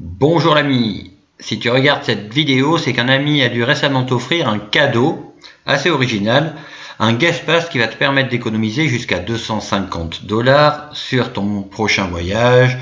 Bonjour l'ami, si tu regardes cette vidéo, c'est qu'un ami a dû récemment t'offrir un cadeau assez original, un guest pass qui va te permettre d'économiser jusqu'à 250 $ sur ton prochain voyage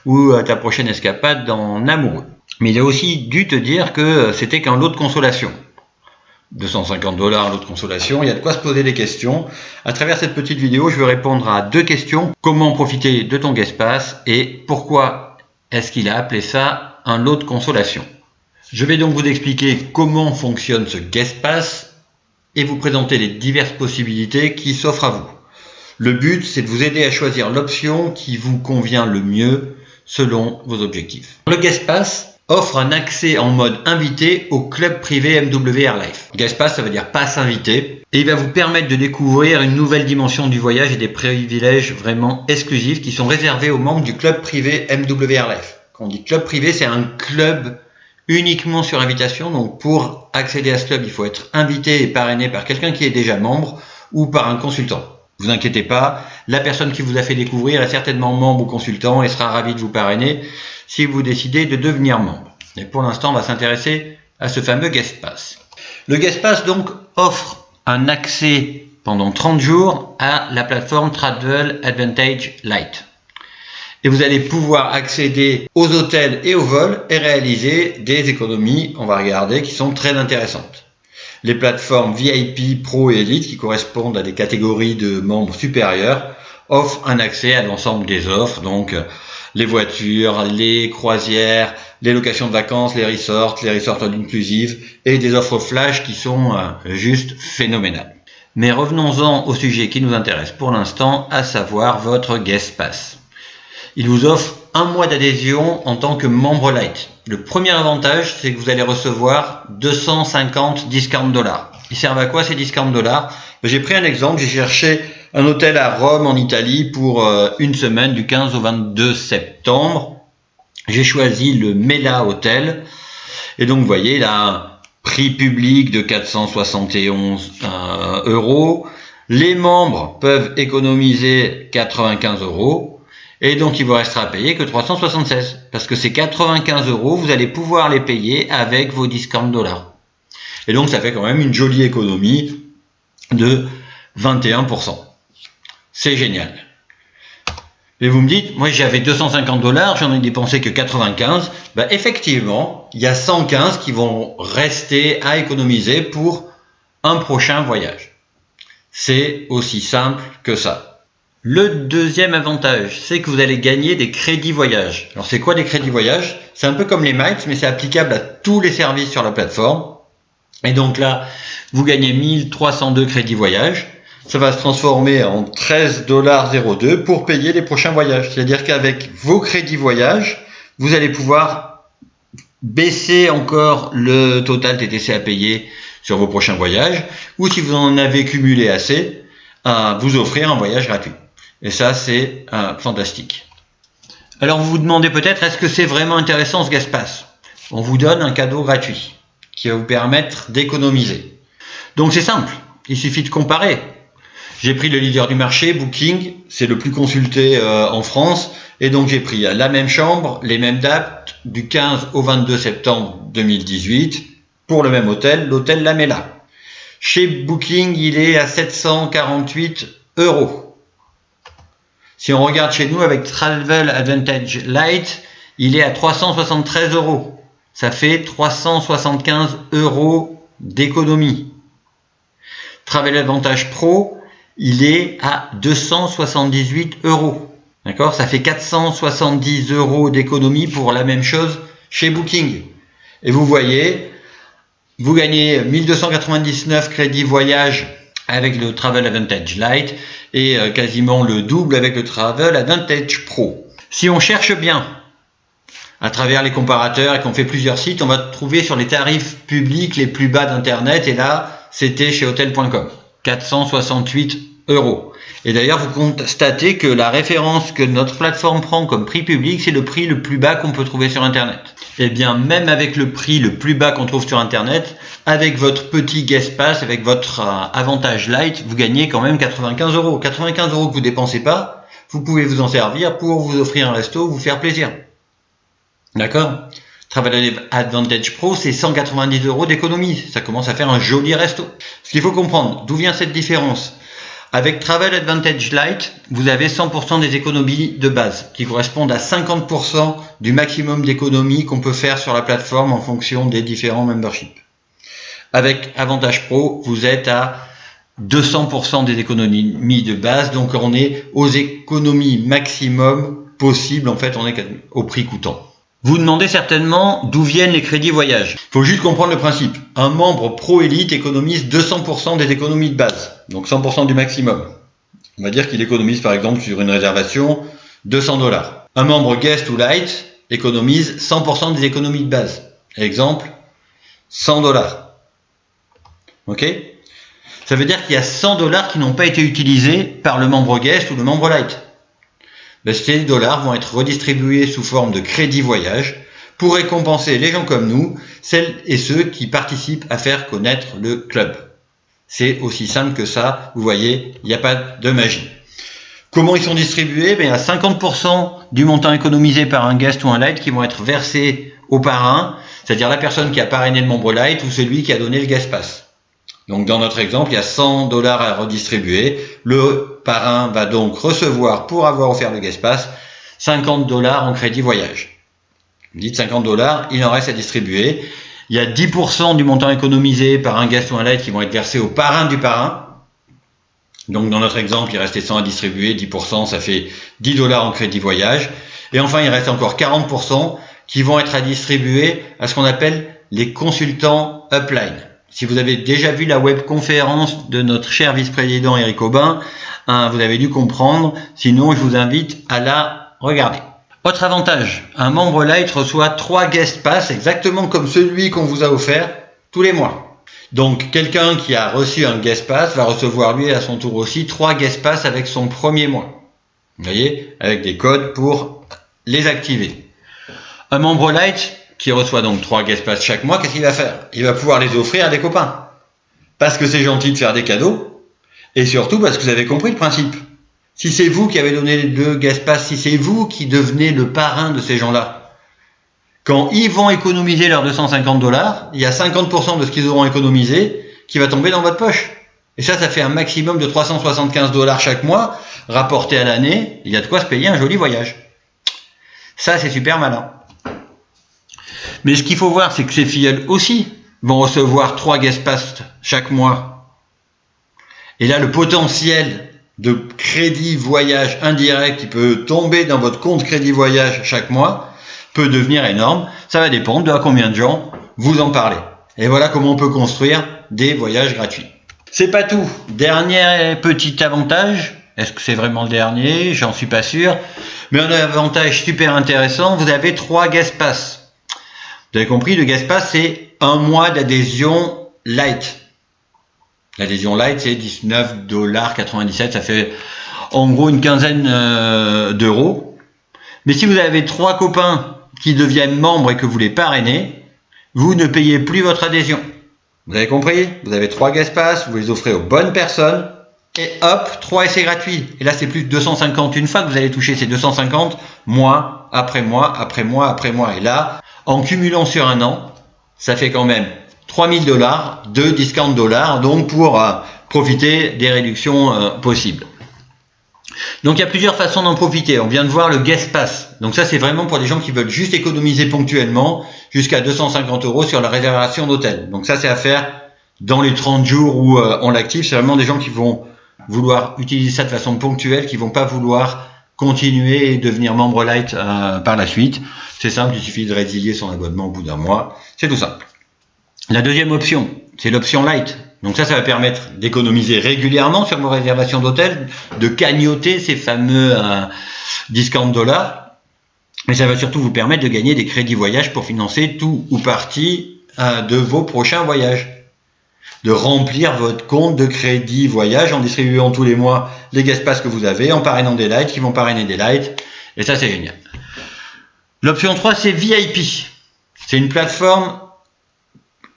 ou ta prochaine escapade en amoureux. Mais il a aussi dû te dire que c'était qu'un lot de consolation. 250 $, lot de consolation, il y a de quoi se poser des questions. À travers cette petite vidéo, je vais répondre à deux questions. Comment profiter de ton guest pass et pourquoi est-ce qu'il a appelé ça un lot de consolation? Je vais donc vous expliquer comment fonctionne ce guest pass et vous présenter les diverses possibilités qui s'offrent à vous. Le but, c'est de vous aider à choisir l'option qui vous convient le mieux selon vos objectifs. Le guest pass offre un accès en mode invité au club privé MW Airlife. Guest pass, ça veut dire passe invité, et il va vous permettre de découvrir une nouvelle dimension du voyage et des privilèges vraiment exclusifs qui sont réservés aux membres du club privé MW Airlife. Quand on dit club privé, c'est un club uniquement sur invitation, donc pour accéder à ce club, il faut être invité et parrainé par quelqu'un qui est déjà membre ou par un consultant. Vous inquiétez pas, la personne qui vous a fait découvrir est certainement membre ou consultant et sera ravie de vous parrainer si vous décidez de devenir membre. Et pour l'instant, on va s'intéresser à ce fameux guest pass. Le guest pass donc offre un accès pendant 30 jours à la plateforme Travel Advantage Lite. Et vous allez pouvoir accéder aux hôtels et aux vols et réaliser des économies, on va regarder, qui sont très intéressantes. Les plateformes VIP, Pro et Elite, qui correspondent à des catégories de membres supérieurs, offrent un accès à l'ensemble des offres, donc les voitures, les croisières, les locations de vacances, les resorts all inclusive et des offres flash qui sont juste phénoménales. Mais revenons-en au sujet qui nous intéresse pour l'instant, à savoir votre guest pass. Il vous offre un mois d'adhésion en tant que membre light. Le premier avantage, c'est que vous allez recevoir 250 discount dollars. Ils servent à quoi ces discount dollars? J'ai pris un exemple, j'ai cherché un hôtel à Rome en Italie pour une semaine du 15 au 22 septembre. J'ai choisi le Mela Hotel. Et donc vous voyez, il a un prix public de 471 €. Les membres peuvent économiser 95 €. Et donc, il vous restera à payer que 376. Parce que ces 95 €, vous allez pouvoir les payer avec vos discount dollars. Et donc, ça fait quand même une jolie économie de 21%. C'est génial. Et vous me dites, moi j'avais 250 $, j'en ai dépensé que 95. Ben, effectivement, il y a 115 qui vont rester à économiser pour un prochain voyage. C'est aussi simple que ça. Le deuxième avantage, c'est que vous allez gagner des crédits voyage. Alors c'est quoi des crédits voyage? C'est un peu comme les miles, mais c'est applicable à tous les services sur la plateforme. Et donc là, vous gagnez 1302 crédits voyage. Ça va se transformer en 13,02 $ pour payer les prochains voyages. C'est-à-dire qu'avec vos crédits voyage, vous allez pouvoir baisser encore le total TTC à payer sur vos prochains voyages. Ou si vous en avez cumulé assez, vous offrir un voyage gratuit. Et ça, c'est fantastique. Alors, vous vous demandez peut-être, est-ce que c'est vraiment intéressant ce guest pass? On vous donne un cadeau gratuit qui va vous permettre d'économiser. Donc, c'est simple. Il suffit de comparer. J'ai pris le leader du marché, Booking. C'est le plus consulté en France. Et donc, j'ai pris la même chambre, les mêmes dates, du 15 au 22 septembre 2018, pour le même hôtel, l'hôtel La Mela. Chez Booking, il est à 748 €. Si on regarde chez nous avec Travel Advantage Lite, il est à 373 €. Ça fait 375 € d'économie. Travel Advantage Pro, il est à 278 €. D'accord? Ça fait 470 € d'économie pour la même chose chez Booking. Et vous voyez, vous gagnez 1299 crédits voyage avec le Travel Advantage Lite et quasiment le double avec le Travel Advantage Pro. Si on cherche bien à travers les comparateurs et qu'on fait plusieurs sites, on va trouver sur les tarifs publics les plus bas d'internet, et là c'était chez hotel.com, 468 €. Et d'ailleurs vous constatez que la référence que notre plateforme prend comme prix public, c'est le prix le plus bas qu'on peut trouver sur internet. Et bien même avec le prix le plus bas qu'on trouve sur internet, avec votre petit guest pass, avec votre avantage light, vous gagnez quand même 95 €. 95 € que vous dépensez pas, vous pouvez vous en servir pour vous offrir un resto, vous faire plaisir. D'accord? Travel Advantage Pro, c'est 190 € d'économie. Ça commence à faire un joli resto. Ce qu'il faut comprendre, d'où vient cette différence? Avec Travel Advantage Lite, vous avez 100% des économies de base, qui correspondent à 50% du maximum d'économies qu'on peut faire sur la plateforme en fonction des différents memberships. Avec Avantage Pro, vous êtes à 200% des économies de base, donc on est aux économies maximum possibles, en fait on est au prix coûtant. Vous demandez certainement d'où viennent les crédits voyage. Il faut juste comprendre le principe. Un membre Pro Elite économise 200% des économies de base, donc 100% du maximum. On va dire qu'il économise par exemple sur une réservation 200 $. Un membre Guest ou Lite économise 100% des économies de base. Exemple, 100 $. Ok? Ça veut dire qu'il y a 100 $ qui n'ont pas été utilisés par le membre Guest ou le membre Lite. Ces dollars vont être redistribués sous forme de crédit voyage pour récompenser les gens comme nous, celles et ceux qui participent à faire connaître le club. C'est aussi simple que ça, vous voyez, il n'y a pas de magie. Comment ils sont distribués? Il y a 50% du montant économisé par un guest ou un Lite qui vont être versés au parrain, c'est-à-dire la personne qui a parrainé le membre Lite ou celui qui a donné le guest pass. Donc dans notre exemple, il y a 100 $ à redistribuer. Le parrain va donc recevoir, pour avoir offert le guest pass, 50 $ en crédit voyage. Vous dites 50 $, il en reste à distribuer. Il y a 10% du montant économisé par un guest ou un Lite qui vont être versés au parrain du parrain. Donc dans notre exemple, il restait 100 à distribuer, 10% ça fait 10 $ en crédit voyage. Et enfin, il reste encore 40% qui vont être à distribuer à ce qu'on appelle les consultants upline. Si vous avez déjà vu la webconférence de notre cher vice-président Eric Aubin, vous avez dû comprendre, sinon je vous invite à la regarder. Autre avantage, un membre Lite reçoit 3 guest pass exactement comme celui qu'on vous a offert tous les mois. Donc quelqu'un qui a reçu un guest pass va recevoir lui à son tour aussi 3 guest pass avec son premier mois. Vous voyez, avec des codes pour les activer. Un membre Lite qui reçoit donc 3 guest pass chaque mois, qu'est-ce qu'il va faire? Il va pouvoir les offrir à des copains. Parce que c'est gentil de faire des cadeaux, et surtout parce que vous avez compris le principe. Si c'est vous qui avez donné les 2 guest pass, si c'est vous qui devenez le parrain de ces gens-là, quand ils vont économiser leurs 250 $, il y a 50% de ce qu'ils auront économisé qui va tomber dans votre poche. Et ça fait un maximum de 375 $ chaque mois, rapporté à l'année, il y a de quoi se payer un joli voyage. Ça, c'est super malin. Mais ce qu'il faut voir, c'est que ces filleuls aussi vont recevoir 3 guest pass chaque mois. Et là, le potentiel de crédit voyage indirect qui peut tomber dans votre compte crédit voyage chaque mois peut devenir énorme. Ça va dépendre de à combien de gens vous en parlez. Et voilà comment on peut construire des voyages gratuits. C'est pas tout. Dernier petit avantage. Est-ce que c'est vraiment le dernier? J'en suis pas sûr. Mais un avantage super intéressant, vous avez 3 guest pass. Vous avez compris, le guest pass, c'est un mois d'adhésion Lite. L'adhésion Lite, c'est 19,97 $. Ça fait en gros une quinzaine d'euros. Mais si vous avez 3 copains qui deviennent membres et que vous les parrainez, vous ne payez plus votre adhésion. Vous avez compris? Vous avez 3 guest pass, vous les offrez aux bonnes personnes, et hop, 3 essais gratuits. Et là, c'est plus de 250. Une fois que vous allez toucher ces 250, mois après mois, après mois, après mois. Et là, en cumulant sur un an, ça fait quand même 3000 $ de discount dollars, donc pour profiter des réductions possibles. Donc il y a plusieurs façons d'en profiter. On vient de voir le guest pass. Donc ça, c'est vraiment pour les gens qui veulent juste économiser ponctuellement jusqu'à 250 € sur la réservation d'hôtel. Donc ça, c'est à faire dans les 30 jours où on l'active. C'est vraiment des gens qui vont vouloir utiliser ça de façon ponctuelle, qui vont pas vouloir continuer et devenir membre Lite par la suite. C'est simple, il suffit de résilier son abonnement au bout d'un mois. C'est tout simple. La deuxième option, c'est l'option Lite. Donc ça va permettre d'économiser régulièrement sur vos réservations d'hôtel, de cagnoter ces fameux discount dollars. Mais ça va surtout vous permettre de gagner des crédits voyage pour financer tout ou partie de vos prochains voyages. De remplir votre compte de crédit voyage en distribuant tous les mois les guest pass que vous avez, en parrainant des Lites qui vont parrainer des Lites. Et ça, c'est génial. L'option 3, c'est VIP. C'est une plateforme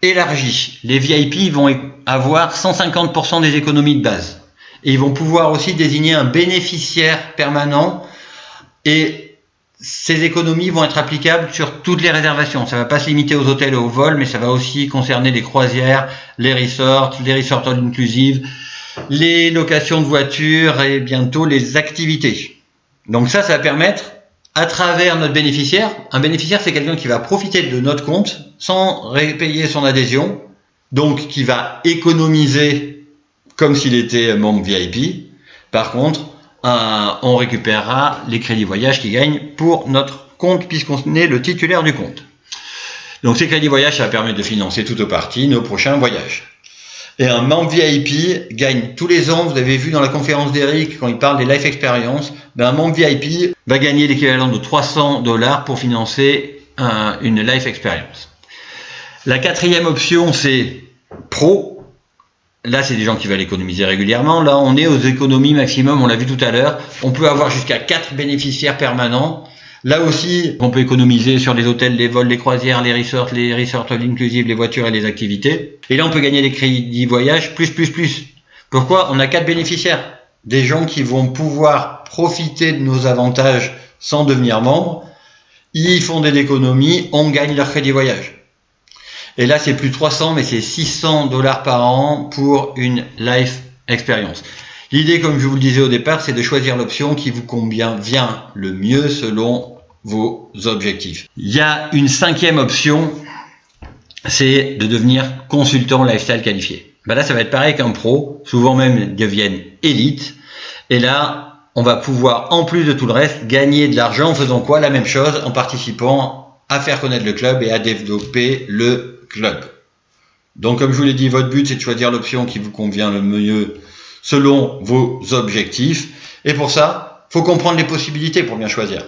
élargie. Les VIP vont avoir 150% des économies de base. Et ils vont pouvoir aussi désigner un bénéficiaire permanent et ces économies vont être applicables sur toutes les réservations. Ça ne va pas se limiter aux hôtels et aux vols, mais ça va aussi concerner les croisières, les resorts all inclusive, les locations de voitures et bientôt les activités. Donc ça va permettre, à travers notre bénéficiaire, un bénéficiaire c'est quelqu'un qui va profiter de notre compte sans payer son adhésion, donc qui va économiser comme s'il était membre VIP. Par contre, on récupérera les crédits voyage qui gagnent pour notre compte puisqu'on est le titulaire du compte. Donc ces crédits voyage, ça va permettre de financer tout ou partie nos prochains voyages. Et un membre VIP gagne tous les ans, vous avez vu dans la conférence d'Eric quand il parle des Life Experience, un membre VIP va gagner l'équivalent de $300 pour financer une Life Experience. La quatrième option c'est Pro. Là, c'est des gens qui veulent économiser régulièrement. Là, on est aux économies maximum, on l'a vu tout à l'heure. On peut avoir jusqu'à 4 bénéficiaires permanents. Là aussi, on peut économiser sur les hôtels, les vols, les croisières, les resorts all inclusive, les voitures et les activités. Et là, on peut gagner des crédits voyage plus. Pourquoi? On a 4 bénéficiaires. Des gens qui vont pouvoir profiter de nos avantages sans devenir membres. Ils font des économies, on gagne leur crédit voyage. Et là, c'est plus 300, mais c'est $600 par an pour une Life Experience. L'idée, comme je vous le disais au départ, c'est de choisir l'option qui vous convient le mieux selon vos objectifs. Il y a une 5e option, c'est de devenir consultant lifestyle qualifié. Là, ça va être pareil qu'un pro, souvent même ils deviennent élite. Et là, on va pouvoir, en plus de tout le reste, gagner de l'argent en faisant quoi? La même chose, en participant à faire connaître le club et à développer le club. Donc comme je vous l'ai dit, votre but c'est de choisir l'option qui vous convient le mieux selon vos objectifs. Et pour ça, il faut comprendre les possibilités pour bien choisir.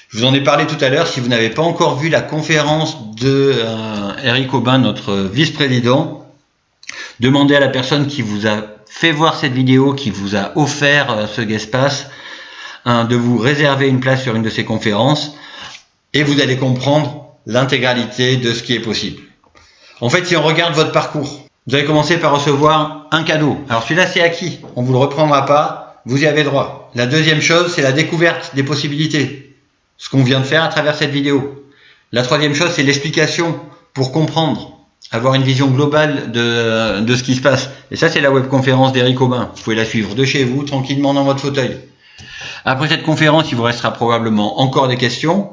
Je vous en ai parlé tout à l'heure. Si vous n'avez pas encore vu la conférence de Eric Aubin, notre vice-président, demandez à la personne qui vous a fait voir cette vidéo, qui vous a offert ce guest pass, de vous réserver une place sur une de ces conférences et vous allez comprendre l'intégralité de ce qui est possible. En fait, si on regarde votre parcours, vous allez commencer par recevoir un cadeau. Alors celui-là, c'est acquis. On ne vous le reprendra pas. Vous y avez droit. La deuxième chose, c'est la découverte des possibilités. Ce qu'on vient de faire à travers cette vidéo. La troisième chose, c'est l'explication pour comprendre. Avoir une vision globale de ce qui se passe. Et ça, c'est la webconférence d'Eric Aubin. Vous pouvez la suivre de chez vous, tranquillement dans votre fauteuil. Après cette conférence, il vous restera probablement encore des questions.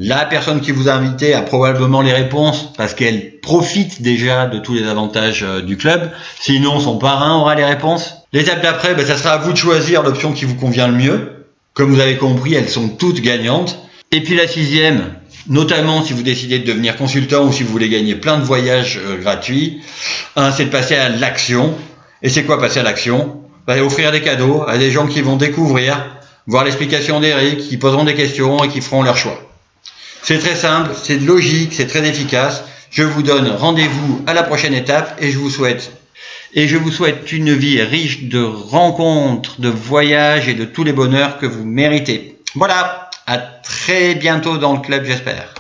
La personne qui vous a invité a probablement les réponses parce qu'elle profite déjà de tous les avantages du club. Sinon, son parrain aura les réponses. L'étape d'après, ça sera à vous de choisir l'option qui vous convient le mieux. Comme vous avez compris, elles sont toutes gagnantes. Et puis la 6e, notamment si vous décidez de devenir consultant ou si vous voulez gagner plein de voyages gratuits, c'est de passer à l'action. Et c'est quoi passer à l'action? Offrir des cadeaux à des gens qui vont découvrir, voir l'explication d'Eric, qui poseront des questions et qui feront leur choix. C'est très simple, c'est logique, c'est très efficace. Je vous donne rendez-vous à la prochaine étape et je vous souhaite une vie riche de rencontres, de voyages et de tous les bonheurs que vous méritez. Voilà, à très bientôt dans le club, j'espère.